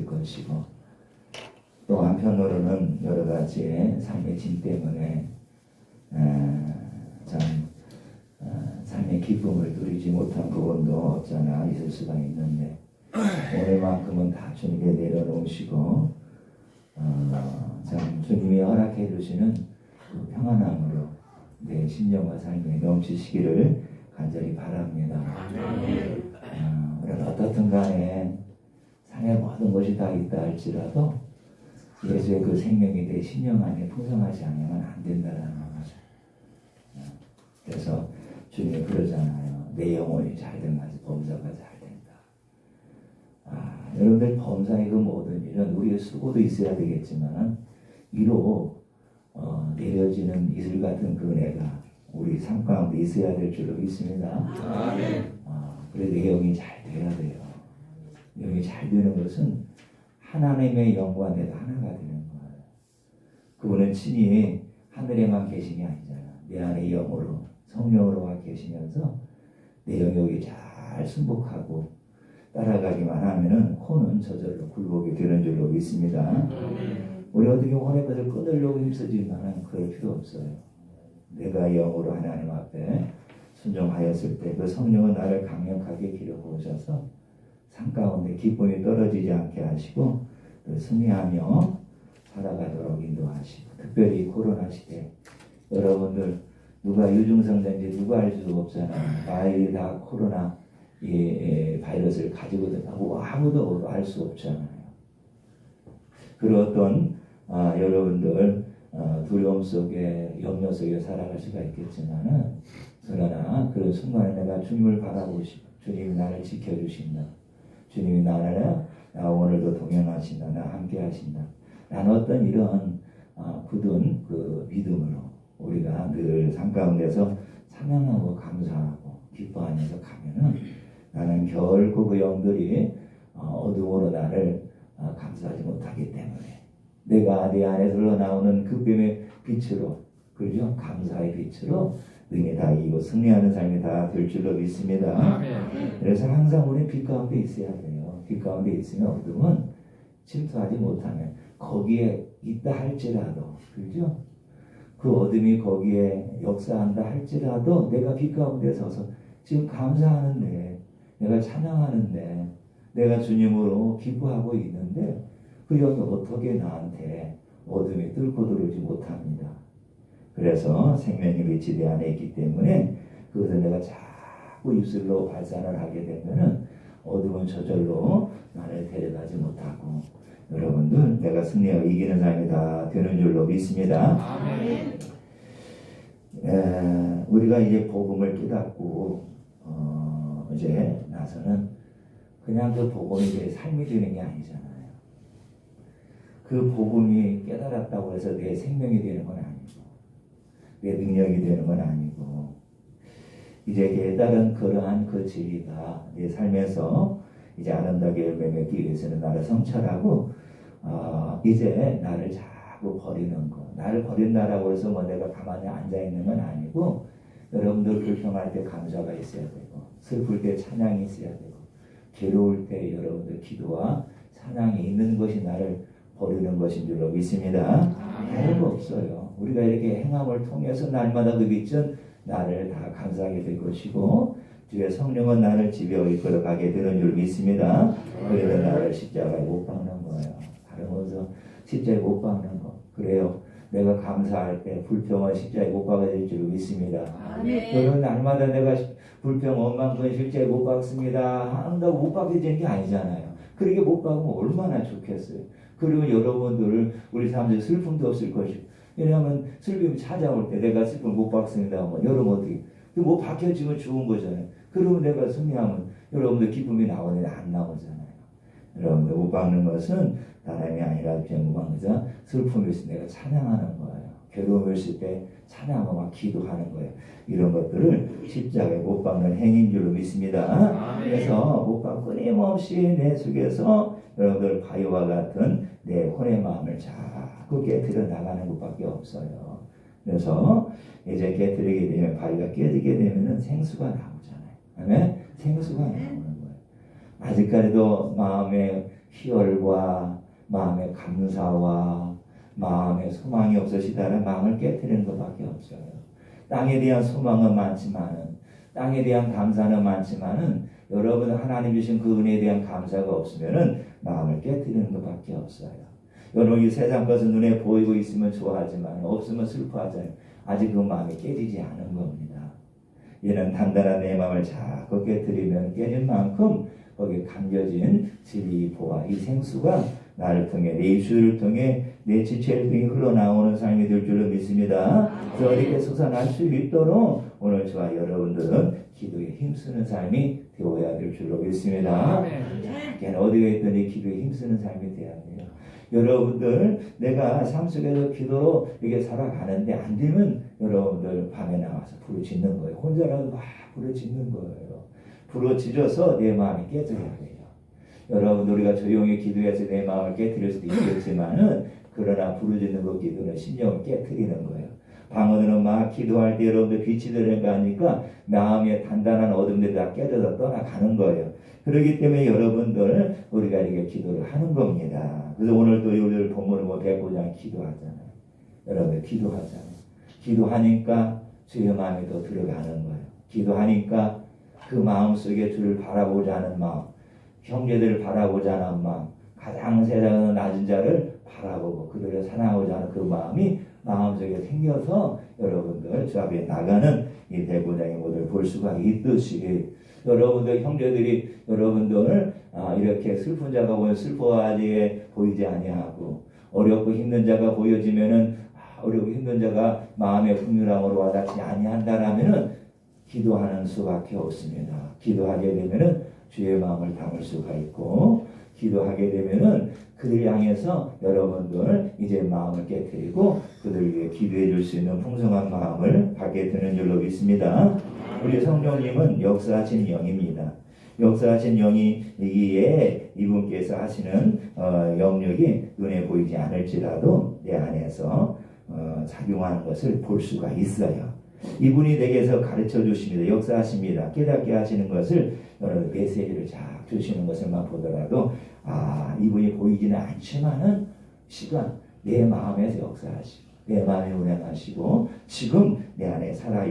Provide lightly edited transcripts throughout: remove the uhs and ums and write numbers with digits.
것이고, 또 한편으로는 여러 가지의 삶의 짐 때문에 참 삶의 기쁨을 누리지 못한 부분도 없잖아 있을 수가 있는데, 오늘만큼은 다 주님께 내려놓으시고 참 주님이 허락해 주시는 그 평안함으로 내 심령과 삶에 넘치시기를 간절히 바랍니다. 우리는 어떻든 간에 삶에 모든 것이 다 있다 할지라도 예수의 그 생명이 내 심령 안에 풍성하지 않으면 안 된다는 거죠. 그래서 주님이 그러잖아요. 내 영혼이 잘된 것이 범사가 잘 된다. 여러분들 범사의 그 모든 일은 우리의 수고도 있어야 되겠지만 이로 내려지는 이슬 같은 그 은혜가 우리 삶 가운데 있어야 될 줄로 믿습니다. 그래서 내 영이 잘 돼야 돼요. 영이 잘 되는 것은 하나님의 영과 내가 하나가 되는 거예요. 그분은 친히 하늘에만 계신 게 아니잖아. 내 안에 영으로 성령으로 와 계시면서 내 영역이 잘 순복하고 따라가기만 하면은 코는 저절로 굴복이 되는 줄로 믿습니다. 우리 어떻게 혼의 것을 끊으려고 힘쓰지만 그럴 필요 없어요. 내가 영으로 하나님 앞에 순종하였을 때 그 성령은 나를 강력하게 기르고오셔서 삶 가운데 기쁨이 떨어지지 않게 하시고 승리하며 살아가도록 인도하시고, 특별히 코로나 시대 여러분들 누가 유증상자인지 누가 알 수가 없잖아요. 아이들이 다 코로나 바이러스를 가지고 있다고 아무도 알 수 없잖아요. 그런 어떤 여러분들 두려움 속에 염려 속에 살아갈 수가 있겠지만은, 그러나 그런 순간에 내가 주님을 바라보시고 주님이 나를 지켜주신다. 주님이 나 오늘도 동행하신다. 나 함께 하신다. 나는 어떤 이런 굳은 그 믿음으로 우리가 늘 삶 가운데서 찬양하고 감사하고 기뻐하면서 가면은 나는 결코 그 영들이 어둠으로 나를 감싸지 못하기 때문에 내가 내 안에서 흘러나오는 그 뱀의 빛으로, 그죠? 감사의 빛으로 능히 다 이기고 승리하는 삶이 다 될 줄로 믿습니다. 그래서 항상 우리는 빛 가운데 있어야 돼요. 빛 가운데 있으면 어둠은 침투하지 못하면, 거기에 있다 할지라도, 그죠? 그 어둠이 거기에 역사한다 할지라도 내가 빛 가운데 서서 지금 감사하는데, 내가 찬양하는데, 내가 주님으로 기뻐하고 있는데 그 영이 어떻게 나한테 어둠이 뚫고 들어오지 못합니다. 그래서 생명의 빛이 내 안에 있기 때문에 그것을 내가 자꾸 입술로 발산을 하게 되면은 어둠은 저절로 나를 데려가지 못하고, 여러분들 내가 승리하고 이기는 삶이 다 되는 줄로 믿습니다. 우리가 이제 복음을 깨닫고 이제 나서는 그냥 그 복음이 내 삶이 되는 게 아니잖아요. 그 복음이 깨달았다고 해서 내 생명이 되는 건 아니고 내 능력이 되는 건 아니고, 이제 깨달은 그러한 그 진리가 내 삶에서 이제 아름답게 열매 맺기 위해서는 나를 성찰하고 이제 나를 자꾸 버리는 거, 나를 버린다라고 해서 뭐 내가 가만히 앉아 있는 건 아니고, 여러분들 불평할 때 감사가 있어야 되고, 슬플 때 찬양이 있어야 되고, 괴로울 때 여러분들 기도와 찬양이 있는 것이 나를 버리는 것인 줄로 믿습니다. 다른 거 없어요. 우리가 이렇게 행함을 통해서 날마다 그 빛은 나를 다 감사하게 될 것이고, 주의 성령은 나를 지배하고 이끌어 가게 되는 줄 믿습니다. 그래서 나를 십자가에 못 박는 거예요. 다른 것은 십자가에 못 박는 거. 그래요. 내가 감사할 때 불평은 십자가에 못 박아질 줄 믿습니다. 그러면 날마다 내가 불평 원만큼 십자가에 못 박습니다 한다고 못 박게 되는 게 아니잖아요. 그렇게 못 박으면 얼마나 좋겠어요. 그리고 여러분들 우리 사람들 슬픔도 없을 것이고, 왜냐하면 슬픔이 찾아올 때 내가 슬픔을 못 박습니다 하면 여러분 어떻게 못 박혀지면 좋은 거잖아요. 그러면 내가 승리하면 여러분들 기쁨이 나오는데 안 나오잖아요. 여러분들 못 박는 것은 다름이 아니라 병무방 그저 슬픔이 있을 때 내가 찬양하는 거예요. 괴로움이 있을 때 찬양하고 막 기도하는 거예요. 이런 것들을 십자가에 못 박는 행인 줄로 믿습니다. 그래서 못 박고 끊임없이 내 속에서 여러분들 바위와 같은 내 혼의 마음을 자꾸 깨뜨려 나가는 것밖에 없어요. 그래서 이제 깨뜨리게 되면, 바위가 깨지게 되면은 생수가 나오잖아요. 그다음에 생수가 나오는 거예요. 아직까지도 마음에 희열과 마음의 감사와 마음의 소망이 없으시다는 마음을 깨트리는 것밖에 없어요. 땅에 대한 소망은 많지만은, 땅에 대한 감사는 많지만은, 여러분 하나님 주신 그 은혜에 대한 감사가 없으면은 마음을 깨트리는 것밖에 없어요. 여러분 이 세상 것은 눈에 보이고 있으면 좋아하지만 없으면 슬퍼하잖아요. 아직 그 마음이 깨지지 않은 겁니다. 이는 단단한 내 마음을 자꾸 깨트리면 깨진 만큼 거기에 감겨진 진리 보화 이 생수가 나를 통해 내 입술을 통해 내 지체를 통해 흘러나오는 삶이 될 줄로 믿습니다. 그래서 이렇게 솟아날 수 있도록 오늘 저와 여러분들은 기도에 힘쓰는 삶이 되어야 될 줄로 믿습니다. 자, 어디가 있더니 기도에 힘쓰는 삶이 되어야 돼요. 여러분들 내가 삶 속에서 기도로 이게 살아가는데 안 되면 여러분들 밤에 나와서 부르짖는 거예요. 혼자라도 막 부르짖는 거예요. 부르짖어서 내 마음이 깨져야 돼요. 여러분 우리가 조용히 기도해서 내 마음을 깨트릴 수도 있겠지만은 그러나 부르짖는 그 기도는 심령을 깨트리는 거예요. 방언으로 막 기도할 때 여러분들 빛이 들어가 하니까 마음의 단단한 어둠들이 다 깨져서 떠나가는 거예요. 그렇기 때문에 여러분들 우리가 이렇게 기도를 하는 겁니다. 그래서 오늘도 우리 본문을 109장 기도하잖아요. 여러분 기도하잖아요. 기도하니까 주의 마음이 더 들어가는 거예요. 기도하니까 그 마음 속에 주를 바라보자 하는 마음, 형제들을 바라보자 하는 마음, 가장 세상에서 낮은 자를 바라보고 그들을 사랑하고자 하는 그 마음이 마음속에 생겨서 여러분들 주 앞에 나가는 이 대구장의 모델을 볼 수가 있듯이 여러분들 형제들이 여러분들 이렇게 슬픈 자가 보면 슬퍼하지 보이지 아니하고 어렵고 힘든 자가 보여지면은 어렵고 힘든 자가 마음의 풍요함으로 와닿지 아니한다라면은 기도하는 수밖에 없습니다. 기도하게 되면은 주의 마음을 담을 수가 있고 기도하게 되면은 그들 향해서 여러분들 이제 마음을 깨트리고 그들 위해 기도해 줄 수 있는 풍성한 마음을 갖게 되는 줄로 믿습니다. 우리 성령님은 역사하신 영입니다. 역사하신 영이기에 이분께서 하시는 영역이 눈에 보이지 않을지라도 내 안에서 작용하는 것을 볼 수가 있어요. 이분이 내게서 가르쳐 주십니다. 역사하십니다. 깨닫게 하시는 것을 여러분 메시지를 쫙 주시는 것을만 보더라도 이분이 보이지는 않지만은 시간 내 마음에서 역사하시고 내 마음에 운행하시고 지금 내 안에 살아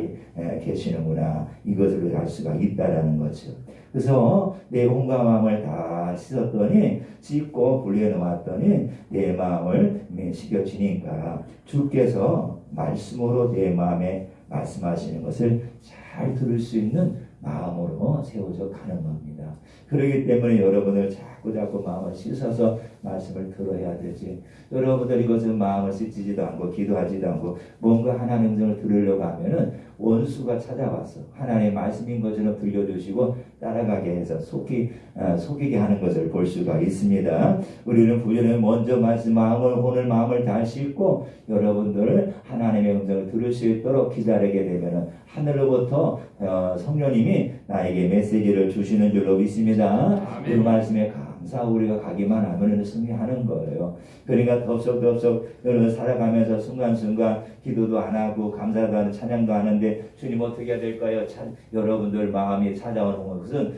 계시는구나 이것을 알 수가 있다라는 거죠. 그래서 내 몸과 마음을 다 씻고 분리해 놓았더니 내 마음을 식혀지니까 주께서 말씀으로 내 마음에 말씀하시는 것을 잘 들을 수 있는 마음으로 세워져 가는 겁니다. 그렇기 때문에 여러분을 자꾸 마음을 씻어서 말씀을 들어야 되지. 여러분들 이것은 마음을 씻지도 않고 기도하지도 않고 뭔가 하나님의 음성을 들으려고 하면은 원수가 찾아와서 하나님의 말씀인 것처럼 들려주시고 따라가게 해서 속이게 하는 것을 볼 수가 있습니다. 우리는 부전에 먼저 마음을 혼을 다 씻고 여러분들 하나님의 음성을 들을 수 있도록 기다리게 되면은 하늘로부터 성령님이 나에게 메시지를 주시는 줄로 믿습니다. 그 말씀에 감사하고 우리가 가기만 하면 승리하는 거예요. 그러니까 덥석덥석 여러분 살아가면서 순간순간 기도도 안 하고 감사도 하는 찬양도 하는데 주님 어떻게 해야 될까요? 여러분들 마음이 찾아오는 것은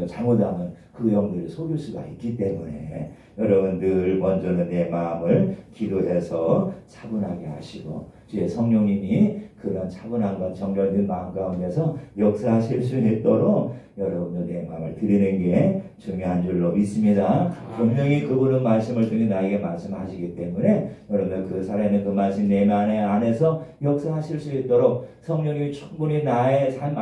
잘못하면 그 영들이 속일 수가 있기 때문에 여러분 늘 먼저는 내 마음을 기도해서 차분하게 하시고 주의 성령님이 그런 차분함과 정결된 마음 가운데서 역사하실 수 있도록 여러분들 내 마음을 드리는 게 중요한 줄로 믿습니다. 분명히 그분은 말씀을 통해 나에게 말씀하시기 때문에 여러분들 그 살아있는 그 말씀 내 안에서 역사하실 수 있도록 성령님이 충분히 나의 삶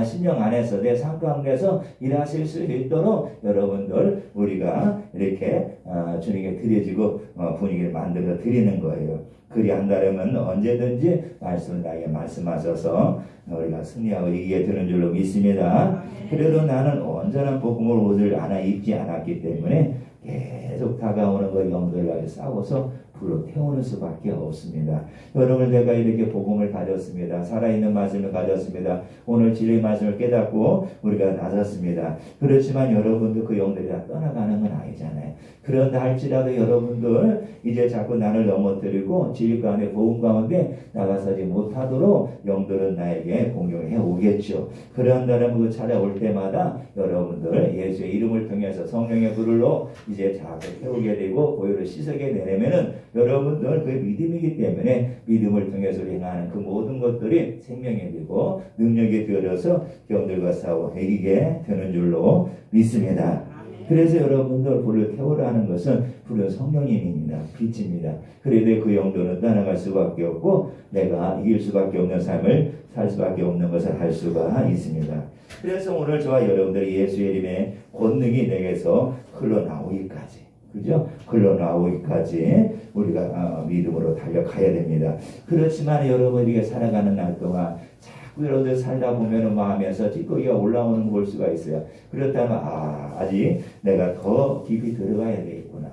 심령 안에서 내 삶 가운데서 일하실 수 있도록 여러분들 우리가 이렇게 주님께 드려지고 분위기를 만들어 드리는 거예요. 그리한다면 언제든지 말씀을 나에게 말씀하셔서 우리가 승리하고 이기게 되는 줄로 믿습니다. 그래도 나는 온전한 복음을 옷을 입지 않았기 때문에 계속 다가오는 그 영들과 싸워서 불로 태우는 수밖에 없습니다. 여러분, 내가 이렇게 복음을 가졌습니다. 살아있는 말씀을 가졌습니다. 오늘 진리의 말씀을 깨닫고 우리가 나섰습니다. 그렇지만 여러분도 그 영들이 다 떠나가는 건 아니잖아요. 그런다 할지라도 여러분들 이제 자꾸 나를 넘어뜨리고 진리 가운데 복음 가운데 나가서지 못하도록 영들은 나에게 공격해 오겠죠. 그런다면 그 찾아올 때마다 여러분들 예수의 이름을 통해서 성령의 불로 이제 자꾸 태우게 되고 보혈을 씻게 되려면은 여러분들 그 믿음이기 때문에 믿음을 통해서 행하는 그 모든 것들이 생명이 되고 능력이 되어져서 영들과 싸워 이기게 되는 줄로 믿습니다. 그래서 여러분들 불을 태우라 하는 것은 불은 성령님입니다. 빛입니다. 그래도 그 영들은 떠나갈 수밖에 없고 내가 이길 수밖에 없는 삶을 살 수밖에 없는 것을 할 수가 있습니다. 그래서 오늘 저와 여러분들이 예수의 이름의 권능이 내게서 흘러나오기까지, 그죠? 흘러나오기까지 우리가 믿음으로 달려가야 됩니다. 그렇지만 여러분에게 살아가는 날 동안 자꾸 여러분들 살다 보면은 마음에서 찌꺼기가 올라오는 걸 볼 수가 있어요. 그렇다면 아직 내가 더 깊이 들어가야 되겠구나.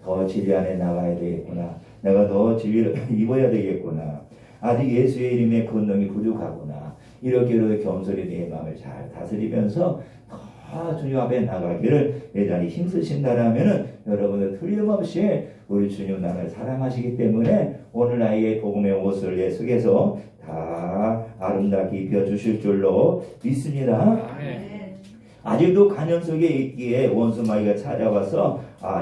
더 진리 안에 나가야 되겠구나. 내가 더 진리를 입어야 되겠구나. 아직 예수의 이름의 권능이 부족하구나. 이렇게 겸손히 내 마음을 잘 다스리면서 더 주님 앞에 나가기를 여전히 힘쓰신다라면은 여러분들 틀림없이 우리 주님 나를 사랑하시기 때문에 오늘 나의 복음의 옷을 내 속에서 다 아름답게 입혀주실 줄로 믿습니다. 아직도 간염 속에 있기에 원수 마귀가 찾아와서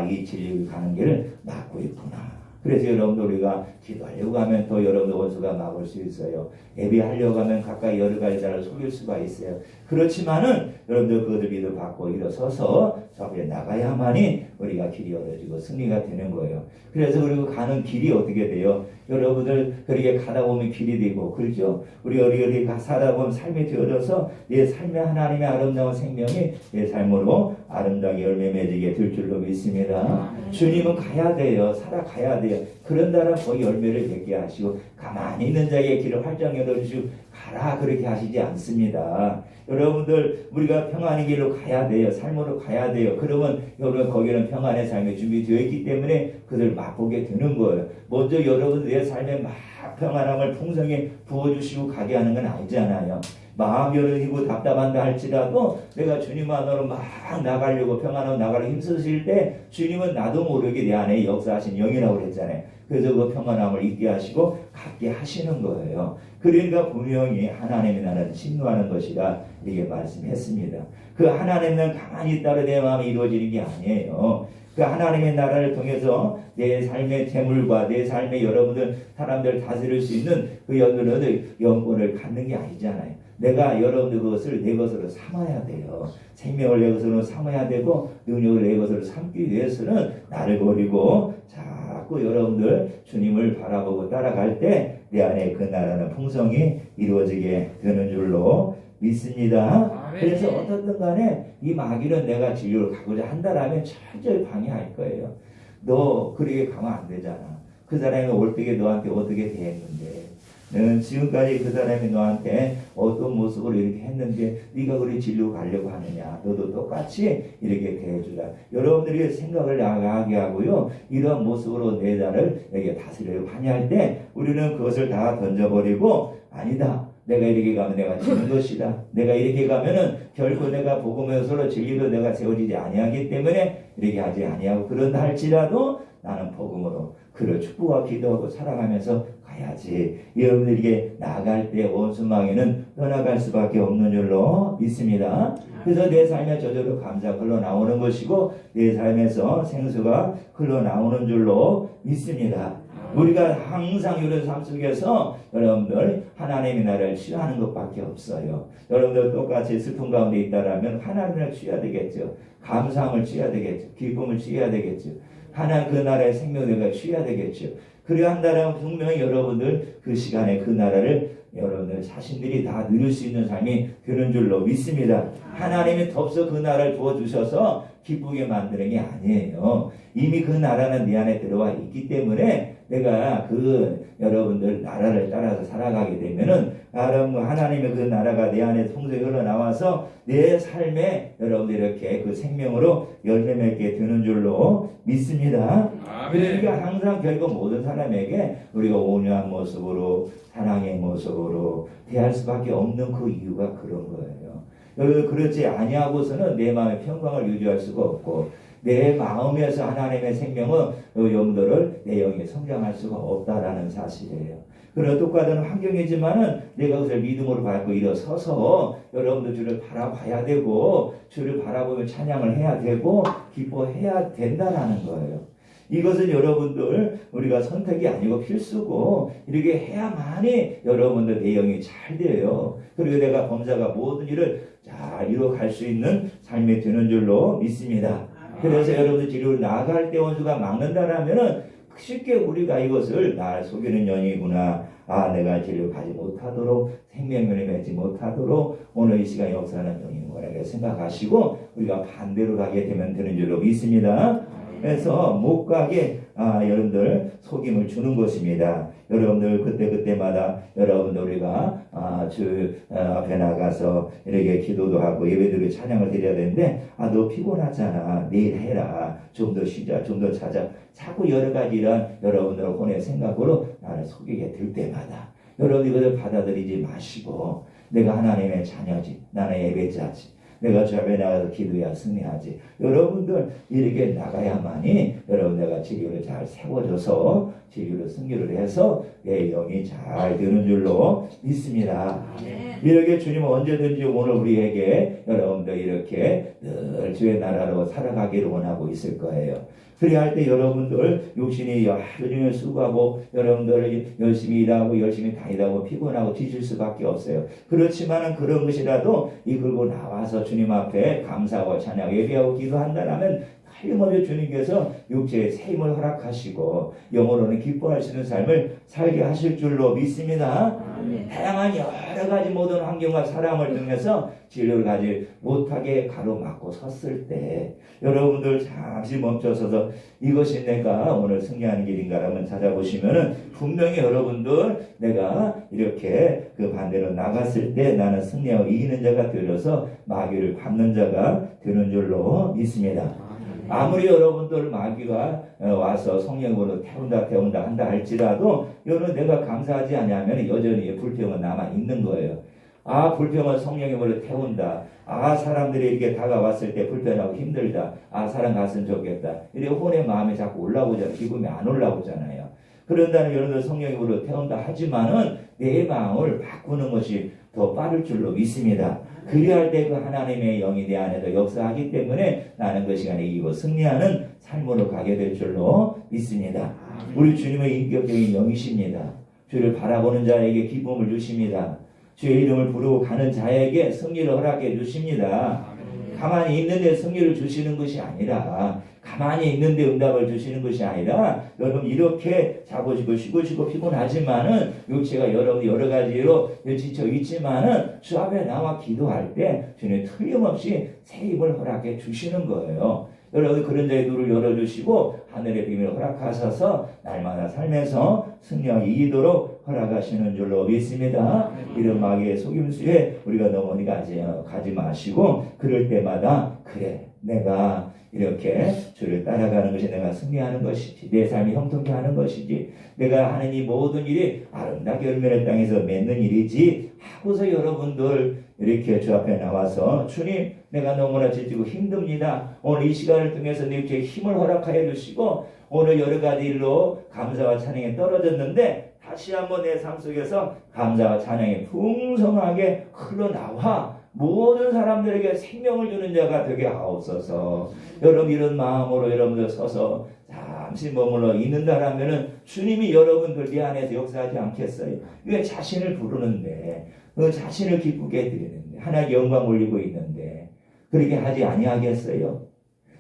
이 진리 가는 길을 막고 있구나. 그래서 여러분들 우리가 기도하려고 하면 또 여러분들 원수가 막을 수 있어요. 예배하려고 하면 가까이 여러 가지 자를 속일 수가 있어요. 그렇지만은 여러분들 그것을 믿어 받고 일어서서 저 앞에 나가야만이 우리가 길이 열어지고 승리가 되는 거예요. 그래서 그리고 가는 길이 어떻게 돼요? 여러분들 그렇게 가다 보면 길이 되고, 그렇죠? 우리 어디 살다 보면 삶이 되어져서 내 삶에 하나님의 아름다운 생명이 내 삶으로 아름다운 열매 맺게 될 줄로 믿습니다. 주님은 가야 돼요. 살아가야 돼요. 그런다면 거기 열매를 맺게 하시고 가만히 있는 자에게 길을 활짝 열어주시고 가라 그렇게 하시지 않습니다. 여러분들 우리가 평안의 길로 가야 돼요. 삶으로 가야 돼요. 그러면 여러분 거기는 평안의 삶이 준비되어 있기 때문에 그들 맛보게 되는 거예요. 먼저 여러분 내 삶에 막 평안함을 풍성히 부어주시고 가게 하는 건 아니잖아요. 마음 열리고 답답한다 할지라도 내가 주님 안으로 막 나가려고 평안하고 나가려고 힘쓰실 때 주님은 나도 모르게 내 안에 역사하신 영이라고 그랬잖아요. 그래서 그 평안함을 잊게 하시고 갖게 하시는 거예요. 그러니까 분명히 하나님이 나는 진노하는 것이라 이렇게 말씀했습니다. 그 하나님은 가만히 있다고 내 마음이 이루어지는 게 아니에요. 그 하나님의 나라를 통해서 내 삶의 재물과 내 삶의 여러분들 사람들 다스릴 수 있는 그 영권을 갖는 게 아니잖아요. 내가 여러분들 그것을 내 것으로 삼아야 돼요. 생명을 내 것으로 삼아야 되고 능력을 내 것으로 삼기 위해서는 나를 버리고 자꾸 여러분들 주님을 바라보고 따라갈 때 내 안에 그 나라는 풍성이 이루어지게 되는 줄로 믿습니다. 그래서 어떻든 간에 이 마귀는 내가 진료를 가고자 한다라면 철저히 방해할 거예요. 너 그렇게 가면 안 되잖아. 그 사람이 올 때에 너한테 어떻게 대했는데 너는 지금까지 그 사람이 너한테 어떤 모습으로 이렇게 했는데 네가 그리 진료 가려고 하느냐. 너도 똑같이 이렇게 대해주라. 여러분들이 생각을 나가게 하고요. 이런 모습으로 내 자를 여기에 다스리려고 하냐 할 때 우리는 그것을 다 던져버리고 아니다. 내가 이렇게 가면 내가 지는 것이다. 내가 이렇게 가면은 결코 내가 복음에서로 진리로 내가 세워지지 아니하기 때문에 이렇게 하지 아니하고 그런다 할지라도 나는 복음으로 그를 축복하고 기도하고 살아가면서 가야지. 여러분들에게 나갈 때 원수마귀는 떠나갈 수밖에 없는 줄로 믿습니다. 그래서 내 삶에 저절로 감사가 흘러나오는 것이고 내 삶에서 생수가 흘러나오는 줄로 믿습니다. 우리가 항상 이런 삶 속에서 여러분들 하나님의 나라를 취하는 것밖에 없어요. 여러분들 똑같이 슬픔 가운데 있다라면 하나님을 취해야 되겠죠. 감사함을 취해야 되겠죠. 기쁨을 취해야 되겠죠. 하나님 그 나라의 생명력을 취해야 되겠죠. 그래야 한다면 분명히 여러분들 그 시간에 그 나라를 여러분들 자신들이 다 누릴 수 있는 삶이 되는 줄로 믿습니다. 하나님이 덥서 그 나라를 부어주셔서 기쁘게 만드는 게 아니에요. 이미 그 나라는 네 안에 들어와 있기 때문에 내가 그 여러분들 나라를 따라서 살아가게 되면은 하나님의 그 나라가 내 안에 풍성히 흘러나와서 내 삶에 여러분들 이렇게 그 생명으로 열매 맺게 되는 줄로 믿습니다. 우리가 항상 결국 모든 사람에게 우리가 온유한 모습으로 사랑의 모습으로 대할 수밖에 없는 그 이유가 그런 거예요. 그렇지 아니하고서는 내 마음의 평강을 유지할 수가 없고 내 마음에서 하나님의 생명은 영들을 내 영이 성장할 수가 없다라는 사실이에요. 그런 똑같은 환경이지만은 내가 그것을 믿음으로 밟고 일어서서 여러분들 주를 바라봐야 되고 주를 바라보며 찬양을 해야 되고 기뻐해야 된다라는 거예요. 이것은 여러분들 우리가 선택이 아니고 필수고 이렇게 해야만이 여러분들 내 영이 잘 돼요. 그리고 내가 범사가 모든 일을 잘 이루어갈 수 있는 삶이 되는 줄로 믿습니다. 그래서 여러분들 진료를 나아갈 때 원수가 막는다라면은 쉽게 우리가 이것을 날 속이는 년이구나. 내가 진료 가지 못하도록 생명면에 맺지 못하도록 오늘 이 시간 역사하는 영인 거라고 생각하시고 우리가 반대로 가게 되면 되는 줄로 믿습니다. 그래서 못 가게 여러분들 속임을 주는 것입니다. 여러분들 그때마다 여러분들 우리가 주 앞에 나가서 이렇게 기도도 하고 예배드리고 찬양을 드려야 되는데 너 피곤하잖아. 내일 해라. 좀 더 쉬자. 좀 더 자자. 자꾸 여러 가지 이런 여러분들 혼의 생각으로 나를 속이게 될 때마다 여러분 이것을 받아들이지 마시고 내가 하나님의 자녀지. 나는 예배자지. 내가 주 앞에 나가서 기도해야 승리하지. 여러분들 이렇게 나가야만이 여러분 내가 진리를 잘 세워줘서 진리를 승리를 해서 내 영이 잘 되는 줄로 믿습니다. 이렇게 주님은 언제든지 오늘 우리에게 여러분들 이렇게 늘 주의 나라로 살아가기를 원하고 있을 거예요. 그래야 할 때 여러분들 욕심이 하루 종일 수고하고 여러분들 열심히 일하고 열심히 다니다고 피곤하고 지칠 수밖에 없어요. 그렇지만은 그런 것이라도 이끌고 나와서 주님 앞에 감사하고 찬양 예배하고 기도한다라면 틀림없이 주님께서 육체의 새 힘을 허락하시고 영으로는 기뻐할 수 있는 삶을 살게 하실 줄로 믿습니다. 다양한 여러 가지 모든 환경과 사람을 통해서 진료를 가지 못하게 가로막고 섰을 때 여러분들 잠시 멈춰서서 이것이 내가 오늘 승리하는 길인가라면 찾아보시면은 분명히 여러분들 내가 이렇게 그 반대로 나갔을 때 나는 승리하고 이기는 자가 되어서 마귀를 밟는 자가 되는 줄로 믿습니다. 아무리 여러분들 마귀가 와서 성령으로 태운다 한다 할지라도 여러분 내가 감사하지 않으면 여전히 불평은 남아 있는 거예요. 불평은 성령으로 태운다. 사람들이 이렇게 다가왔을 때 불편하고 힘들다. 사람 갔으면 좋겠다. 이렇게 혼의 마음이 자꾸 올라오잖아요. 기쁨이 안 올라오잖아요. 그런다는 여러분들 성령으로 태운다 하지만은 내 마음을 바꾸는 것이 더 빠를 줄로 믿습니다. 그리할 때 그 하나님의 영이 내 안에도 역사하기 때문에 나는 그 시간에 이기고 승리하는 삶으로 가게 될 줄로 믿습니다. 우리 주님의 인격적인 영이십니다. 주를 바라보는 자에게 기쁨을 주십니다. 주의 이름을 부르고 가는 자에게 승리를 허락해 주십니다. 가만히 있는데 승리를 주시는 것이 아니라 가만히 있는데 응답을 주시는 것이 아니라 여러분 이렇게 자고지고 쉬고 피곤하지만은 육체가 여러 가지로 지쳐 있지만은 주 앞에 나와 기도할 때 주님 틀림없이 새 힘을 허락해 주시는 거예요. 여러분 그런 자의 눈을 열어주시고 하늘의 비밀을 허락하셔서 날마다 삶에서 승리하고 이기도록 허락하시는 줄로 믿습니다. 이런 마귀의 속임수에 우리가 너무 어디 가지 마시고 그럴 때마다 그래 내가 이렇게 주를 따라가는 것이 내가 승리하는 것이지 내 삶이 형통케 하는 것이지 내가 하는 이 모든 일이 아름답게 열매를 땅에서 맺는 일이지 하고서 여러분들 이렇게 주 앞에 나와서 주님 내가 너무나 지치고 힘듭니다. 오늘 이 시간을 통해서 내 육체에 힘을 허락하여 주시고 오늘 여러 가지 일로 감사와 찬양이 떨어졌는데 다시 한번 내 삶 속에서 감사와 찬양이 풍성하게 흘러나와 모든 사람들에게 생명을 주는 자가 되게 하옵소서. 여러분 이런 마음으로 여러분들 서서 잠시 머물러 있는다라면은 주님이 여러분들 내 안에서 역사하지 않겠어요? 왜 자신을 부르는데 자신을 기쁘게 해드리는데 하나님께 영광 올리고 있는데 그렇게 하지 아니하겠어요?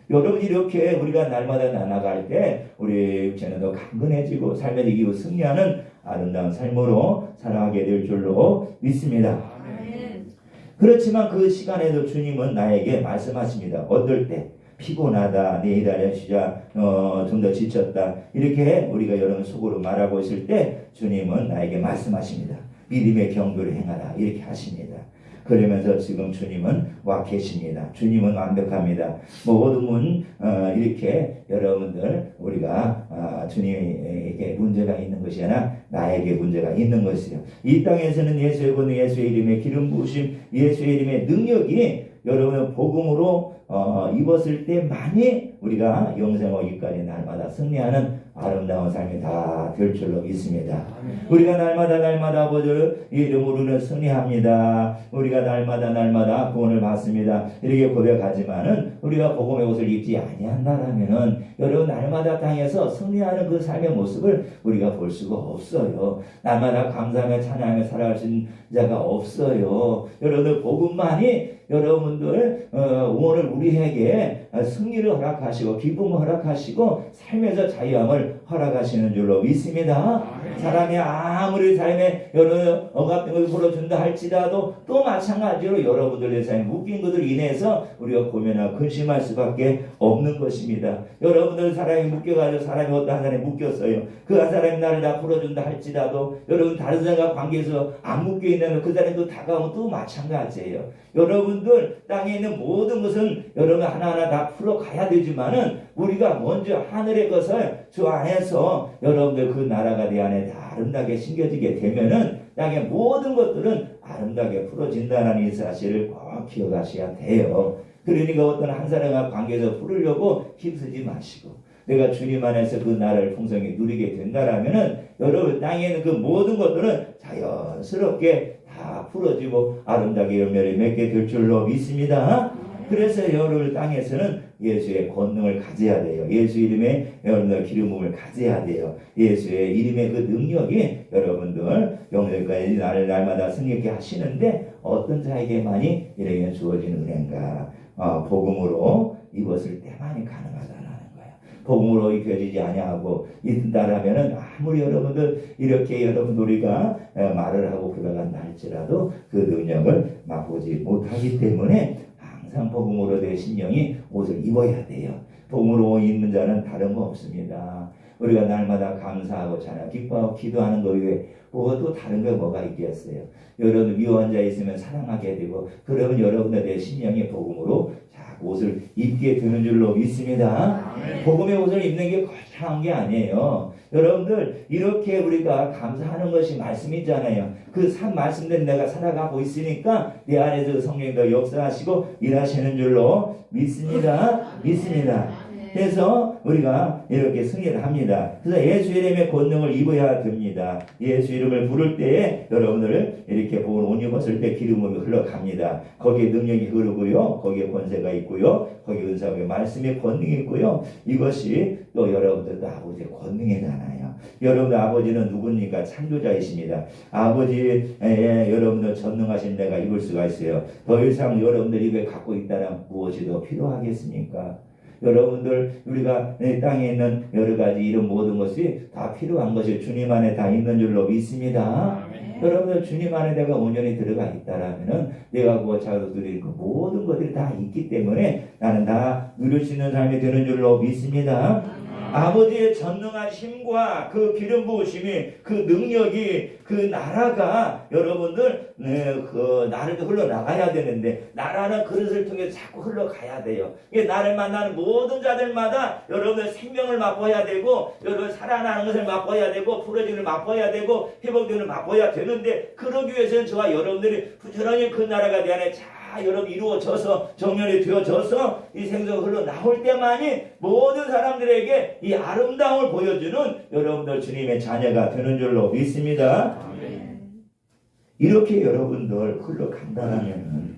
여러분 이렇게 우리가 날마다 나아갈 때 우리 육체는 더 강건해지고 삶에 이기고 승리하는 아름다운 삶으로 살아가게 될 줄로 믿습니다. 그렇지만 그 시간에도 주님은 나에게 말씀하십니다. 어떨 때 피곤하다, 내일 하려 쉬자, 좀 더 지쳤다 이렇게 우리가 여러분 속으로 말하고 있을 때 주님은 나에게 말씀하십니다. 믿음의 경도를 행하라 이렇게 하십니다. 그러면서 지금 주님은 와 계십니다. 주님은 완벽합니다. 모든 분 이렇게 여러분들 우리가 주님에게 문제가 있는 것이 아니라 나에게 문제가 있는 것이요. 이 땅에서는 예수의 권능, 예수의 이름의 기름 부으심, 예수의 이름의 능력이 여러분의 복음으로 입었을 때만이 우리가 영생 오기까지 날마다 승리하는 아름다운 삶이 다 될 줄로 믿습니다. 우리가 날마다 아버지의 이름으로는 승리합니다. 우리가 날마다 구원을 받습니다. 이렇게 고백하지만은 우리가 복음의 옷을 입지 아니한다라면은 여러분 날마다 땅에서 승리하는 그 삶의 모습을 우리가 볼 수가 없어요. 날마다 감사하며 찬양하며 살아갈 수 있는 자가 없어요. 여러분들 복음만이 여러분들 오늘 우리에게 승리를 허락하시고 기쁨을 허락하시고 삶에서 자유함을 허락하시는 줄로 믿습니다. 사람이 아무리 삶에 여러 억압된 것을 풀어준다 할지라도 또 마찬가지로 여러분들의 삶에 묶인 것들 인해서 우리가 고민하고 근심할 수밖에 없는 것입니다. 여러분들 사람이 묶여가지고 사람이 어떤 사람이 묶였어요. 그 한 사람이 나를 다 풀어준다 할지라도 여러분 다른 사람과 관계에서 안 묶여있는 그 사람이 또 다가오면 또 마찬가지예요. 여러분들 땅에 있는 모든 것은 여러분 하나하나 다 풀어가야 되지만은 우리가 먼저 하늘의 것을 주 안에서 여러분들 그 나라가 내 안에 다 아름답게 심겨지게 되면은 땅의 모든 것들은 아름답게 풀어진다는 이 사실을 꼭 기억하셔야 돼요. 그러니까 어떤 한 사람과 관계에서 풀으려고 힘쓰지 마시고 내가 주님 안에서 그 나라를 풍성히 누리게 된다라면은 여러분 땅에 있는 그 모든 것들은 자연스럽게 다 풀어지고 아름답게 열매를 맺게 될 줄로 믿습니다. 그래서 여러분 땅에서는 예수의 권능을 가져야 돼요. 예수 이름의 여러분들 기름 부음을 가져야 돼요. 예수의 이름의 그 능력이 여러분들 영생까지 나를 날마다 승리하게 하시는데 어떤 자에게만이 이렇게 주어지는 은혜인가? 복음으로 입었을 때만이 가능하다라는 거예요. 복음으로 입혀지지 아니하고 있다라면은 아무리 여러분들 이렇게 여러분 우리가 말을 하고 그러간다 할지라도 그 능력을 맛보지 못하기 때문에 항상 복음으로 된 신령이 옷을 입어야 돼요. 복음으로 입는 자는 다른 거 없습니다. 우리가 날마다 감사하고 찬양 기뻐하고 기도하는 거 외에 또 다른 거 뭐가 있겠어요. 여러분 미워한 자 있으면 사랑하게 되고 그러면 여러분의 신령이 복음으로 옷을 입게 되는 줄로 믿습니다. 복음의 옷을 입는 게 거창한 게 아니에요. 여러분들 이렇게 우리가 감사하는 것이 말씀이잖아요. 그 말씀대로 내가 살아가고 있으니까 내 안에서 성령이 더 역사하시고 일하시는 줄로 믿습니다. 그래서 우리가 이렇게 승리를 합니다. 그래서 예수 이름의 권능을 입어야 됩니다. 예수 이름을 부를 때에 여러분들 이렇게 복을 옷 입었을 때 기름이 흘러갑니다. 거기에 능력이 흐르고요. 거기에 권세가 있고요. 거기에 은사가 말씀의 권능이 있고요. 이것이 또 여러분들도 아버지의 권능이잖아요. 여러분들 아버지는 누굽니까? 창조자이십니다. 아버지 여러분들 전능하신 데가 입을 수가 있어요. 더 이상 여러분들 입에 갖고 있다면 무엇이 더 필요하겠습니까? 여러분들 우리가 땅에 있는 여러 가지 이런 모든 것이 다 필요한 것이 주님 안에 다 있는 줄로 믿습니다. 여러분들 주님 안에 내가 온전히 들어가 있다라면은 내가 구원차도 누릴 그 모든 것들이 다 있기 때문에 나는 다 누릴 수 있는 삶이 되는 줄로 믿습니다. 아버지의 전능하심과 그 기름 부으심이 그 능력이 그 나라가 여러분들 그 나를 흘러나가야 되는데 나라는 그릇을 통해 자꾸 흘러가야 돼요. 나를 만나는 모든 자들마다 여러분의 생명을 맛보아야 되고 여러분 살아나는 것을 맛보아야 되고 풀어지는 맛보아야 되고 회복되는 맛보아야 되는데 그러기 위해서는 저와 여러분들이 부지런히 그 나라가 내 안에 여러분 이루어져서 정렬이 되어져서 이 생수가 흘러나올 때만이 모든 사람들에게 이 아름다움을 보여주는 여러분들 주님의 자녀가 되는 줄로 믿습니다. 이렇게 여러분들 흘러간다면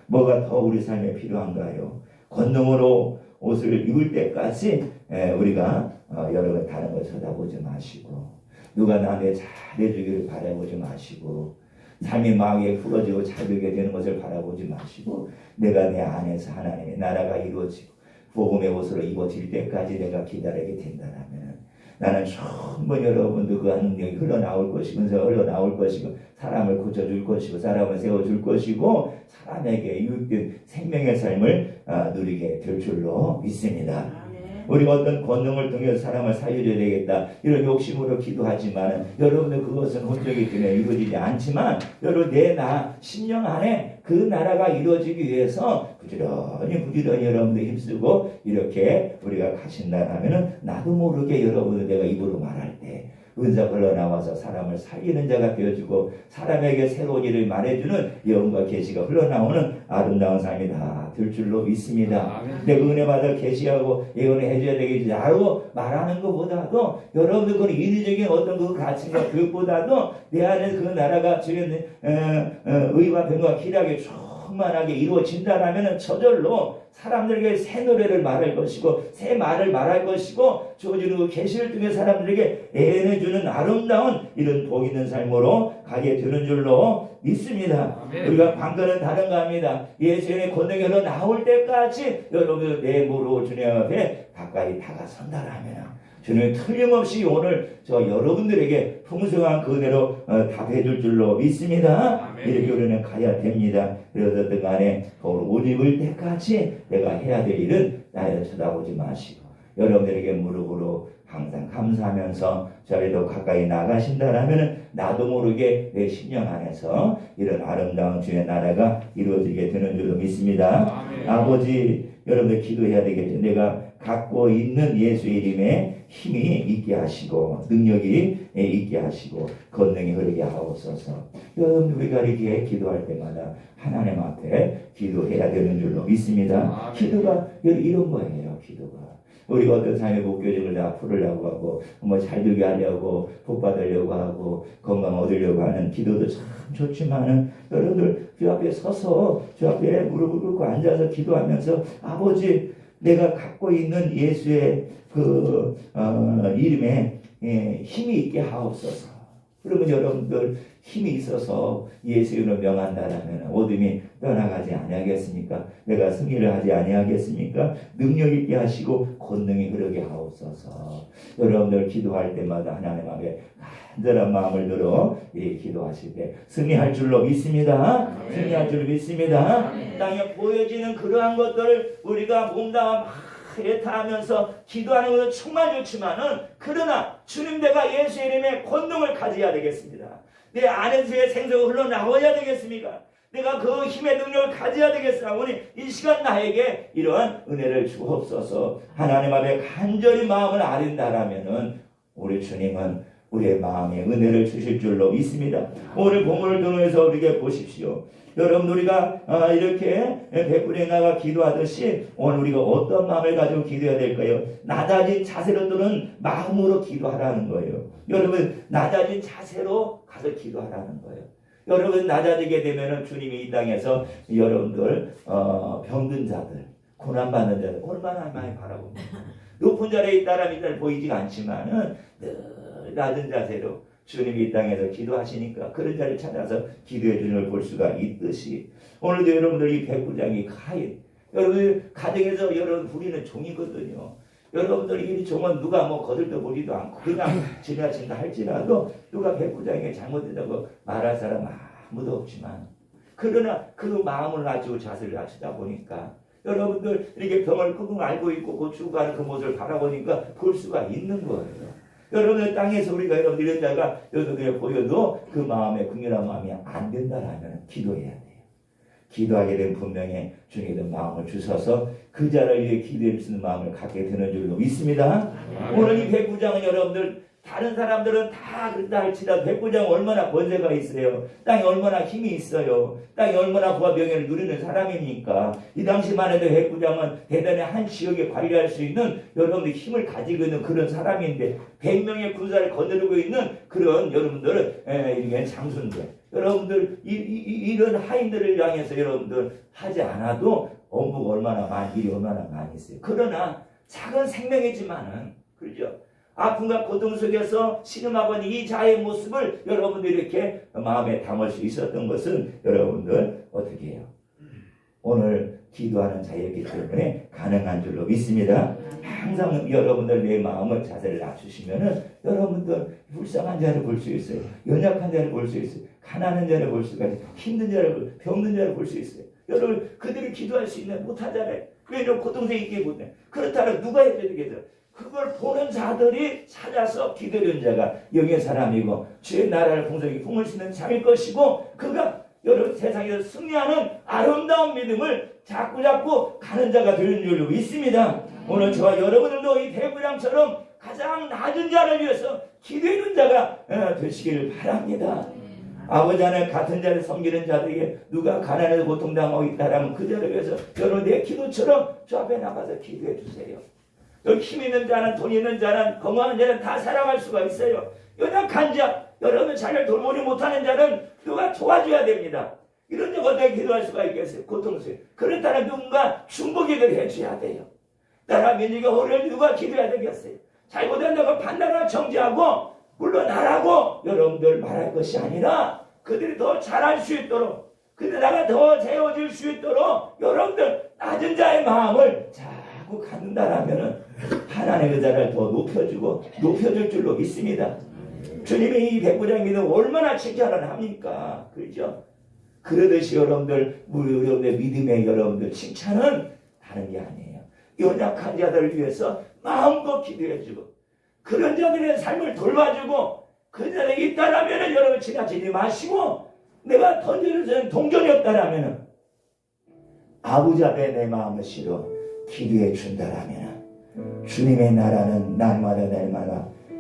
뭐가 더 우리 삶에 필요한가요? 권능으로 옷을 입을 때까지 우리가 여러분 다른 걸 쳐다보지 마시고 누가 나한테 잘해주기를 바라보지 마시고 삶이 마음에 풀어지고 잘 되게 되는 것을 바라보지 마시고 내가 내 안에서 하나님의 나라가 이루어지고 복음의 옷으로 입어질 때까지 내가 기다리게 된다면 나는 충분히 여러분들 그 능력이 흘러나올 것이고 은사가 흘러나올 것이고 사람을 고쳐줄 것이고 사람을 세워줄 것이고 사람에게 유익된 생명의 삶을 누리게 될 줄로 믿습니다. 우리가 어떤 권능을 통해서 사람을 살려줘야 되겠다 이런 욕심으로 기도하지만 여러분들 그것은 혼적이기 때문에 이루어지지 않지만 여러분 내 심령 안에 그 나라가 이루어지기 위해서 부지런히 여러분들 힘쓰고 이렇게 우리가 가신다 하면은 나도 모르게 여러분들 내가 입으로 말할 때 은사 흘러나와서 사람을 살리는 자가 되어주고 사람에게 새로운 일을 말해주는 예언과 계시가 흘러나오는 아름다운 삶이 다 될 줄로 믿습니다. 내가 은혜 받아 계시하고 예언을 해줘야 되겠지라고 말하는 것보다도 여러분들 그런 인위적인 어떤 그 가치과 교육보다도 내 안에 그 나라가 주는 의와 병과 기락에 충만하게 이루어진다라면 저절로 사람들에게 새 노래를 말할 것이고 새 말을 말할 것이고 주어지는 계시를 통해 사람들에게 애원해주는 아름다운 이런 복 있는 삶으로 가게 되는 줄로 믿습니다. 아멘. 우리가 관건은 다른가 합니다. 예수님의 권능이 나올 때까지 여러분들 내 무릎 주님 앞에 가까이 다가선다라면 주님 틀림없이 오늘 저 여러분들에게 풍성한 그 은혜로 답해 줄 줄로 믿습니다. 아멘. 이렇게 우리는 가야 됩니다. 그래서 어떤 간에 옷 입을 때까지 내가 해야 될 일은 나를 쳐다보지 마시고 여러분들에게 무릎으로 항상 감사하면서 저리도 가까이 나가신다라면 나도 모르게 내 심령 안에서 이런 아름다운 주의 나라가 이루어지게 되는 줄로 믿습니다. 아멘. 아버지 여러분들 기도해야 되겠죠. 내가 갖고 있는 예수의 이름에 힘이 있게 하시고 능력이 있게 하시고 권능이 흐르게 하옵소서. 여러분 우리가 이렇게 기도할 때마다 하나님 앞에 기도해야 되는 줄로 믿습니다. 아멘. 기도가 이런 거예요. 기도가 우리가 어떤 삶의 목표점을 다 풀으려고 하고 잘 되게 하려고 복 받으려고 하고 건강 얻으려고 하는 기도도 참 좋지만은 여러분들 주 앞에 서서 주 앞에 무릎을 꿇고 앉아서 기도하면서 아버지 내가 갖고 있는 예수의 그 이름에 힘이 있게 하옵소서. 그러면 여러분들 힘이 있어서 예수의 이름을 명한다라면 어둠이 떠나가지 아니하겠습니까? 내가 승리를 하지 아니하겠습니까? 능력 있게 하시고 권능이 흐르게 하옵소서. 여러분들 기도할 때마다 하나님 앞에 간절한 마음을 들어 기도하실 때 승리할 줄로 믿습니다. 승리할 줄로 믿습니다. 땅에 보여지는 그러한 것들을 우리가 몸담아 애타하면서 기도하는 것은 정말 좋지만은 그러나 주님 내가 예수의 이름에 권능을 가져야 되겠습니다. 내 안에서의 생수가 흘러나와야 되겠습니까? 내가 그 힘의 능력을 가져야 되겠습니다. 오늘 이 시간 나에게 이러한 은혜를 주옵소서. 하나님 앞에 간절히 마음을 아린다라면은 우리 주님은 우리의 마음에 은혜를 주실 줄로 믿습니다. 오늘 본문을 통해서 우리에게 보십시오. 여러분 우리가 이렇게 백분에 나가 기도하듯이 오늘 우리가 어떤 마음을 가지고 기도해야 될까요? 낮아진 자세로 또는 마음으로 기도하라는 거예요. 여러분 낮아진 자세로 가서 기도하라는 거예요. 여러분 낮아지게 되면 주님이 이 땅에서 여러분들 병든 자들 고난받는 자들 얼마나 많이 바라봅니다. 높은 자리에 있다라는 잘 보이지가 않지만은 늘 낮은 자세로 주님이 이 땅에서 기도하시니까 그런 자리를 찾아서 기도해 주는 걸 볼 수가 있듯이 오늘도 여러분들 이 백부장이 가인 여러분 가정에서 여러분 부리는 종이거든요. 여러분들 이 종은 누가 거들떠 보지도 않고 그냥 지나친다 할지라도 누가 백부장에게 잘못했다고 말할 사람 아무도 없지만 그러나 그 마음을 가지고 자세를 낮추다 보니까 여러분들 이렇게 병을 끙끙 앓고 있고 고치고 가는 그 모습을 바라보니까 볼 수가 있는 거예요. 여러분의 땅에서 우리가 여러분 이런 자가 여러분들에 보여도 그 마음에 긍휼한 마음이 안 된다라면 기도해야 돼요. 기도하게 되면 분명히 주님의 마음을 주셔서 그 자를 위해 기도할 수 있는 마음을 갖게 되는 줄로 믿습니다. 오늘 이 백부장은 여러분들 다른 사람들은 다 그런다 할지라도 백부장은 얼마나 권세가 있어요. 땅에 얼마나 힘이 있어요. 땅에 얼마나 부와 명예를 누리는 사람입니까? 이 당시만 해도 백부장은 대단히 한 지역에 관리할 수 있는 여러분들 힘을 가지고 있는 그런 사람인데 100명의 군사를 거느리고 있는 그런 여러분들 이게 장수인데 여러분들 이런 하인들을 향해서 여러분들 하지 않아도 엄부가 얼마나 많이 일이 얼마나 많이 있어요. 그러나 작은 생명이지만은 그렇죠. 아픔과 고통 속에서 신음하고 이 자의 모습을 여러분들이 이렇게 마음에 담을 수 있었던 것은 여러분들 어떻게 해요? 오늘 기도하는 자였기 때문에 가능한 줄로 믿습니다. 항상 여러분들 내 마음을 자세를 낮추시면은 여러분들 불쌍한 자를 볼 수 있어요. 연약한 자를 볼 수 있어요. 가난한 자를 볼 수가 있어요. 힘든 자를 병든 자를 볼 수 있어요. 여러분 그들이 기도할 수 있는 못한 자를 그게 좀 고통스럽게 있게 보네. 그렇다면 누가 해줘야 되겠어? 그걸 보는 자들이 찾아서 기다리는 자가 영의 사람이고 주의 나라를 풍성히 품을 수 있는 자일 것이고, 그가 여러분 세상에서 승리하는 아름다운 믿음을 자꾸 가는 자가 되는 줄로 믿습니다. 오늘 저와 여러분들도 이 대부장처럼 가장 낮은 자를 위해서 기도하는 자가 되시기를 바랍니다. 아버지 하나님, 같은 자를 섬기는 자들에게 누가 가난해서 고통당하고 있다라면 그 자를 위해서 여러분 내 기도처럼 저 앞에 나가서 기도해 주세요. 여기 힘 있는 자는, 돈 있는 자는, 건강한 자는 다 살아갈 수가 있어요. 연약한 자, 여러분 자를 돌보지 못하는 자는 누가 도와줘야 됩니다. 이런 자 어떻게 기도할 수가 있겠어요? 고통스러워요. 그렇다면 누군가 중보기도를 해줘야 돼요. 나라 민족의 호를 누가 기도해야 되겠어요? 잘못한다고 판단을 정지하고 물러나라고 여러분들 말할 것이 아니라, 그들이 더 잘할 수 있도록, 그들에다가 더 세워질 수 있도록 여러분들 낮은 자의 마음을 자꾸 갖는다라면은 하나님의 의자를 더 높여줄 줄로 믿습니다. 주님이 이 백부장 믿음 얼마나 칭찬을 합니까? 그렇죠? 그러듯이 여러분들 믿음의 여러분들 칭찬은 다른 게 아니에요. 연약한 자들을 위해서 마음껏 기도해주고 그런 자들의 삶을 돌봐주고, 그 자들이 있다라면 여러분 지나치지 마시고, 내가 던져주는 동전이 없다라면 아버지 앞에 내 마음을 실어 기도해 준다라면 주님의 나라는 날마다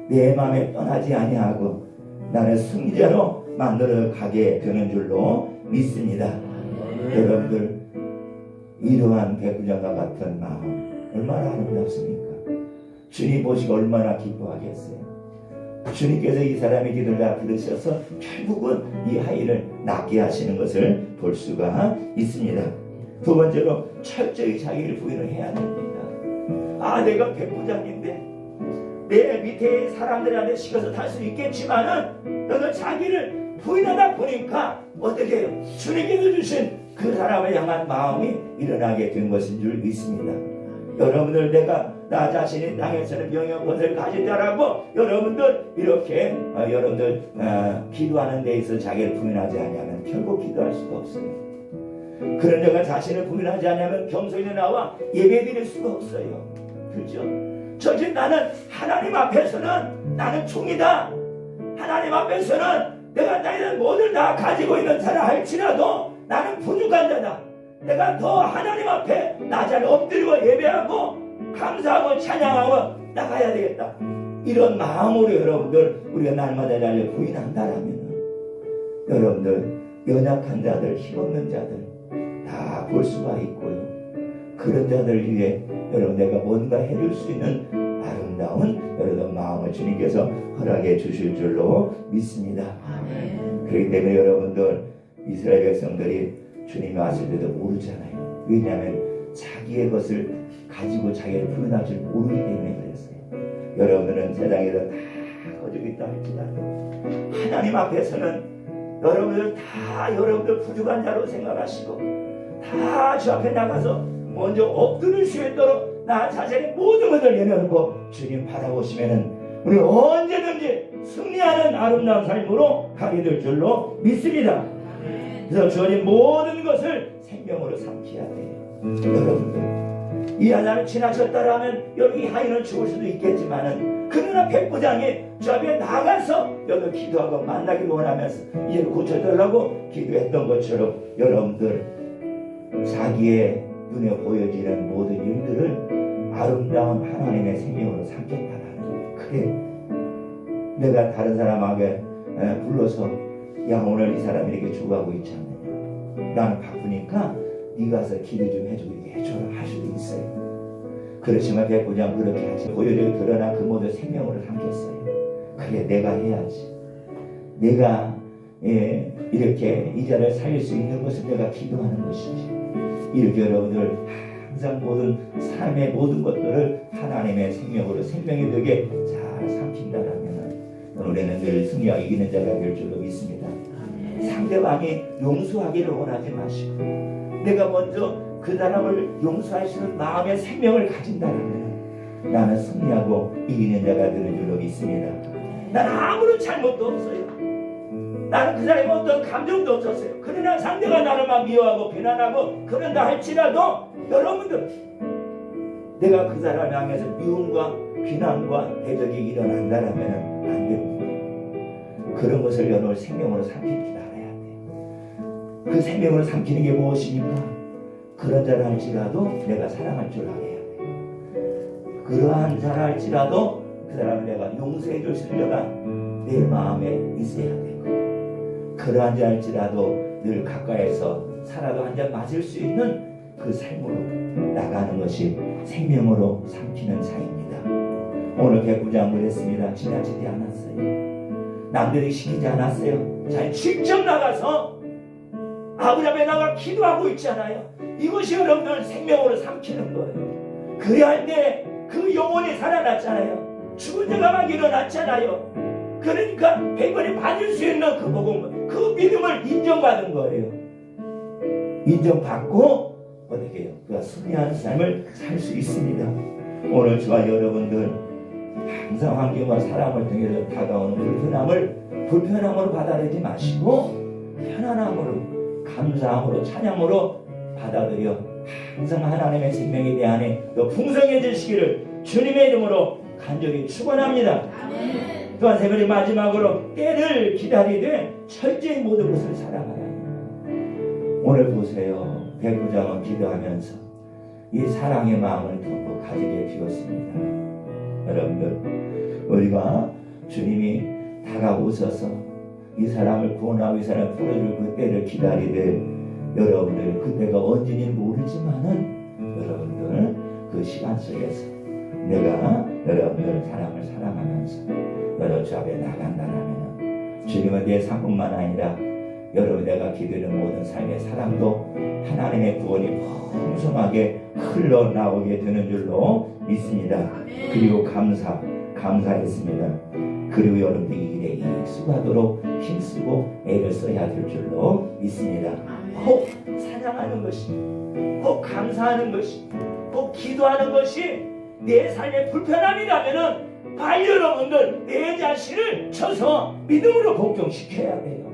내 마음에 떠나지 아니하고 나를 승리자로 만들어 가게 되는 줄로 믿습니다. 여러분들 이러한 백부장과 같은 마음 얼마나 아름답습니까? 주님 보시고 얼마나 기뻐하겠어요. 주님께서 이 사람의 기도를 다 들으셔서 결국은 이 아이를 낫게 하시는 것을 볼 수가 있습니다. 두 번째로 철저히 자기를 부인을 해야 됩니다. 내가 백부장인데 내 밑에 사람들한테 시켜서 탈 수 있겠지만은 너는 자기를 부인하다 보니까 어떻게 해요? 주님께서 주신 그 사람을 향한 마음이 일어나게 된 것인 줄 믿습니다. 여러분들 내가 나 자신이 땅에서는 명예권을 가진 자라고 여러분들 이렇게 여러분들 기도하는 데 있어 자기를 부인하지 않으면 결국 기도할 수가 없어요. 그런 자가 자신을 부인하지 않으면 겸손히 나와 예배드릴 수가 없어요. 그렇죠? 저지 나는 하나님 앞에서는 나는 종이다. 하나님 앞에서는 내가 나이는 모든 다 가지고 있는 자라 할지라도 나는 부족한 자다. 내가 더 하나님 앞에 나 잘 엎드리고 예배하고 감사하고 찬양하고 나가야 되겠다. 이런 마음으로 여러분들 우리가 날마다 나를 부인한다라면 여러분들 연약한 자들, 힘없는 자들 다 볼 수가 있고요. 그런 자들 위해 여러분 내가 뭔가 해줄 수 있는 아름다운 여러분 마음을 주님께서 허락해 주실 줄로 믿습니다. 그렇기 때문에 여러분들 이스라엘 백성들이 주님이 왔을 때도 모르잖아요. 왜냐하면 자기의 것을 가지고 자기를 부인할 줄 모르기 때문에 그랬어요. 여러분들은 세상에서 다 가지고 있다 할지라도 하나님 앞에서는 여러분들 다 여러분들 부족한 자로 생각하시고 다 주 앞에 나가서 먼저 엎드릴 수 있도록 나 자신의 모든 것을 내려놓고 주님 바라보시면은 우리 언제든지 승리하는 아름다운 삶으로 가게 될 줄로 믿습니다. 그래서 주님 모든 것을 생명으로 삼켜야 돼요. 여러분들 이 하나를 지나쳤다라면 여기 하인은 죽을 수도 있겠지만은 그러나 백부장이 주 앞에 나가서 여기 기도하고 만나기를 원하면서 이를 고쳐달라고 기도했던 것처럼 여러분들 자기의 눈에 보여지는 모든 일들을 아름다운 하나님의 생명으로 삼겠다라는, 그래 내가 다른 사람에게 불러서 야 오늘 이 사람이 이렇게 죽어가고 있지 않느냐, 나는 바쁘니까 네가 가서 기도 좀 해주고 이렇게 해줘라 할 수도 있어요. 그렇지만 백부장 그렇게 하지 보여지고 드러나 그 모든 생명으로 삼겠어요. 그래 내가 해야지. 내가 이렇게 이 자를 살릴 수 있는 것은 내가 기도하는 것이지. 이렇게 여러분들 항상 모든 삶의 모든 것들을 하나님의 생명으로 생명이 되게 잘 삼킨다라면 우리는 늘 승리와 이기는 자가 될 줄로 믿습니다. 상대방이 용서하기를 원하지 마시고 내가 먼저 그 사람을 용서할 수 있는 마음의 생명을 가진다면 나는 승리하고 이기는 자가 되는 줄로 믿습니다. 난 아무런 잘못도 없어요. 나는 그 사람이 어떤 감정도 없었어요. 그러나 상대가 나를 막 미워하고 비난하고 그런다 할지라도 여러분들 내가 그 사람을 향해서 미움과 비난과 대적이 일어난다라면 안 됩니다. 그런 것을 여러분 생명으로 삼키기 알아야 돼요. 그 생명으로 삼키는 게 무엇입니까? 그런 자를 할지라도 내가 사랑할 줄 알아야 돼요. 그러한 자를 할지라도 그 사람을 내가 용서해 줄 수가 내 마음에 있어야 되고, 그러한 자 할지라도 늘 가까이서 살아도 한 잔 맞을 수 있는 그 삶으로 나가는 것이 생명으로 삼키는 자입니다. 오늘 백부장을 했습니다. 지나치지 않았어요. 남들이 시키지 않았어요. 자기 직접 나가서 아버지 앞에 나가 기도하고 있잖아요. 이것이 여러분들 생명으로 삼키는 거예요. 그래야 할 때 그 영혼이 살아났잖아요. 죽은 자가 막 일어났잖아요. 그러니까 백번이 받을 수 있는 그 복음, 그 믿음을 인정받은 거예요. 인정받고 어떻게 해요? 그가 순리한 삶을 살 수 있습니다. 오늘 저와 여러분들 항상 환경과 사람을 통해서 다가오는 불편함으로 받아들이지 마시고 편안함으로, 감사함으로, 찬양으로 받아들여 항상 하나님의 생명에 대한 더 풍성해지시기를 주님의 이름으로 간절히 축원합니다. 또한 새벽에 마지막으로 때를 기다리되 철저히 모든 것을 사랑하라. 오늘 보세요. 백부장은 기도하면서 이 사랑의 마음을 듬뿍 가지게 되었습니다. 여러분들, 우리가 주님이 다가오셔서 이 사람을 구원하고 이 사람을 풀어줄 그 때를 기다리되, 여러분들 그때가 언제인지 모르지만은 여러분들 그 시간 속에서 내가 여러분들 사람을 사랑하면서 여러분 주 앞에 나간다라면 주님은 내 삶뿐만 아니라 여러분 내가 기도하는 모든 삶의 사랑도 하나님의 구원이 풍성하게 흘러나오게 되는 줄로 믿습니다. 그리고 감사했습니다. 그리고 여러분들 이 일에 익숙하도록 힘쓰고 애를 써야 될 줄로 믿습니다. 꼭 사랑하는 것이, 꼭 감사하는 것이, 꼭 기도하는 것이 내 삶의 불편함이라면은 빨리 여러분들 내 자신을 쳐서 믿음으로 복종시켜야 돼요.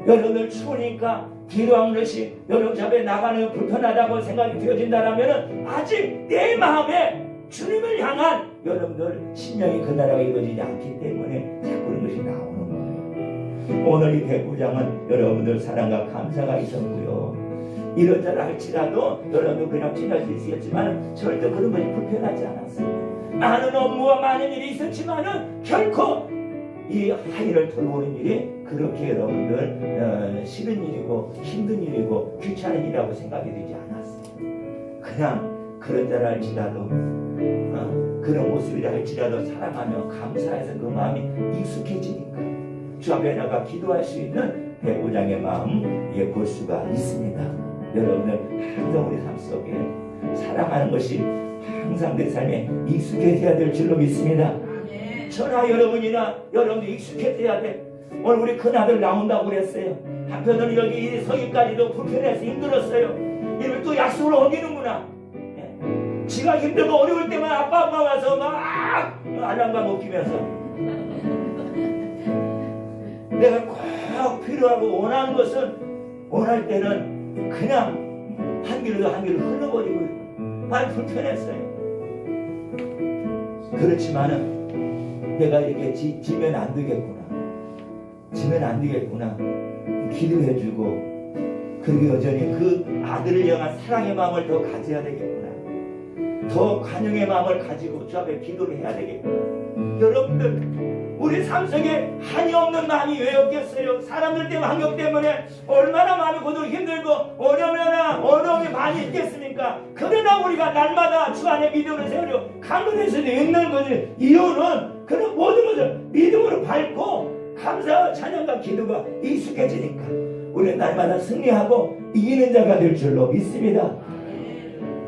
여러분들 추우니까 기도하는 것이 여러분 앞에 나가는 불편하다고 생각이 되어진다라면은 아직 내 마음에 주님을 향한 여러분들 심령이 그나라가 이루어지지 않기 때문에 자꾸 그런 것이 나오는 거예요. 오늘 이 백부장은 여러분들 사랑과 감사가 있었고요. 이런 자를 할지라도 여러분들 그냥 지날 수 있었지만 절대 그런 것이 불편하지 않았어요. 많은 업무와 많은 일이 있었지만은 결코 이 하인을 돌보는 일이 그렇게 여러분들 싫은 일이고 힘든 일이고 귀찮은 일이라고 생각이 되지 않았어요. 그냥 그런 자를 할지라도 그런 모습이라 할지라도 사랑하며 감사해서 그 마음이 익숙해지니까 주 앞에 나가 기도할 수 있는 백부장의 마음 볼 수가 있습니다. 여러분들 항상 우리 삶 속에 사랑하는 것이 항상 내 삶에 익숙해져야 될 줄로 믿습니다. 저나 여러분이나 여러분도 익숙해져야 돼. 오늘 우리 큰아들 나온다고 그랬어요. 한편으로는 여기 서기까지도 불편해서 힘들었어요. 이걸 또 약속을 어기는구나. 지가 힘들고 어려울 때만 아빠 엄마 와서 막 알람과 먹히면서 내가 꼭 필요하고 원하는 것은 원할 때는 그냥 한 길로 흘러버리고 많이 불편했어요. 그렇지만은 내가 이렇게 지면 안 되겠구나. 기도해주고 그리고 여전히 그 아들을 향한 사랑의 마음을 더 가져야 되겠구나. 더 관용의 마음을 가지고 주 앞에 기도를 해야 되겠구나. 여러분들 우리 삶 속에 한이 없는 마음이 왜 없겠어요? 사람들 때문에 환경 때문에 얼마나 마음이 고통 힘들고 어려움이 많이 있겠습니까? 그러나 우리가 날마다 주 안에 믿음을 세우려 강건할 수도 있는 거지. 이유는 그런 모든 것을 믿음으로 밟고 감사와 찬양과 기도가 익숙해지니까 우리는 날마다 승리하고 이기는 자가 될 줄로 믿습니다.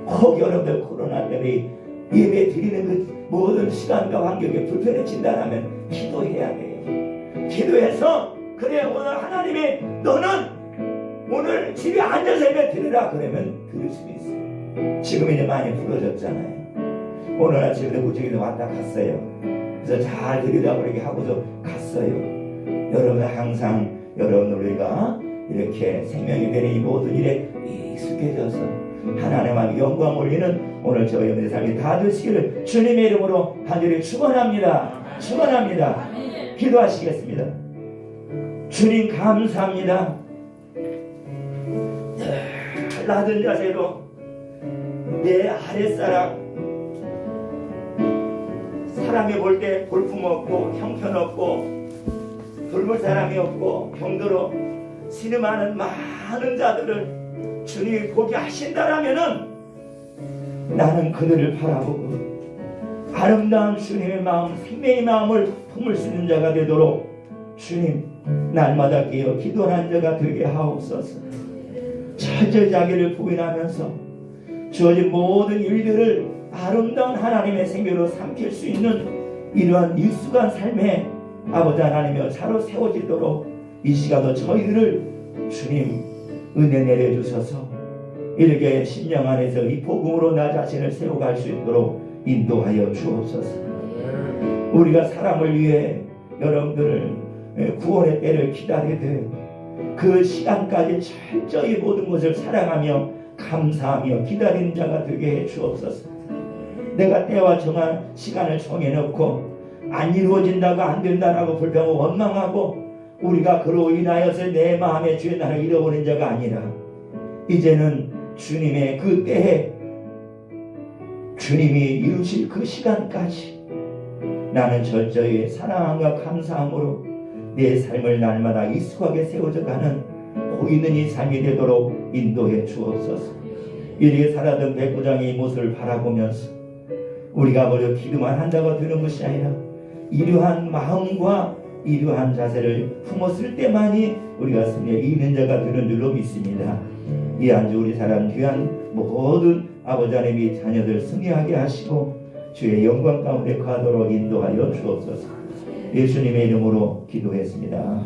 꼭 여러분들 코로나 때문에 예배 드리는 그 모든 시간과 환경이 불편해진다면 기도해야 돼요. 기도해서 그래 오늘 하나님이 너는 오늘 집에 앉아서 예배 드리라 그러면 들을 수도 있어요. 지금 이제 많이 풀어졌잖아요. 오늘 아침에 무지개도 왔다 갔어요. 그래서 잘 드리라고 이렇게 하고서 갔어요. 여러분 항상 여러분 우리가 이렇게 생명이 되는 이 모든 일에 익숙해져서 하나님 앞에 영광 올리는 오늘 저희 여러분의 삶이 다 되시기를 주님의 이름으로 간절히 축원합니다. 축원합니다. 기도하시겠습니다. 주님 감사합니다. 낮은 자세로 내 아랫사람 사람이 볼 때 볼품없고 형편없고 돌볼 사람이 없고 병들어 신음하는 많은 자들을 주님이 보게 하신다라면은 나는 그들을 바라보고 아름다운 주님의 마음, 생명의 마음을 품을 수 있는 자가 되도록 주님 날마다 깨어 기도하는 자가 되게 하옵소서. 철저히 자기를 부인하면서 주어진 모든 일들을 아름다운 하나님의 생명으로 삼킬 수 있는 이러한 익숙한 삶에 아버지 하나님여 차로 세워지도록 이 시간도 저희들을 주님 은혜 내려주셔서 이렇게 심령 안에서 이 복음으로 나 자신을 세워갈 수 있도록 인도하여 주옵소서. 우리가 사람을 위해 여러분들을 구원의 때를 기다리되 그 시간까지 철저히 모든 것을 사랑하며 감사하며 기다리는 자가 되게 해 주옵소서. 내가 때와 정한 시간을 정해놓고 안 이루어진다고 안 된다라고 불평하고 원망하고 우리가 그로 인하여서 내 마음의 주의 나를 잃어버린 자가 아니라 이제는 주님의 그 때에 주님이 이루실 그 시간까지 나는 철저히 사랑함과 감사함으로 내 삶을 날마다 익숙하게 세워져 가는 보이는 이 삶이 되도록 인도해 주옵소서. 이렇게 살아던 백부장의 모습을 바라보면서 우리가 먼저 기도만 한다고 되는 것이 아니라 이러한 마음과 이러한 자세를 품었을 때만이 우리가 승리에 이기는 자가 되는 줄로 믿습니다. 이 한 주 우리 사람 귀한 모든 아버지 하나님이 자녀들 승리하게 하시고 주의 영광 가운데 가도록 인도하여 주옵소서. 예수님의 이름으로 기도했습니다.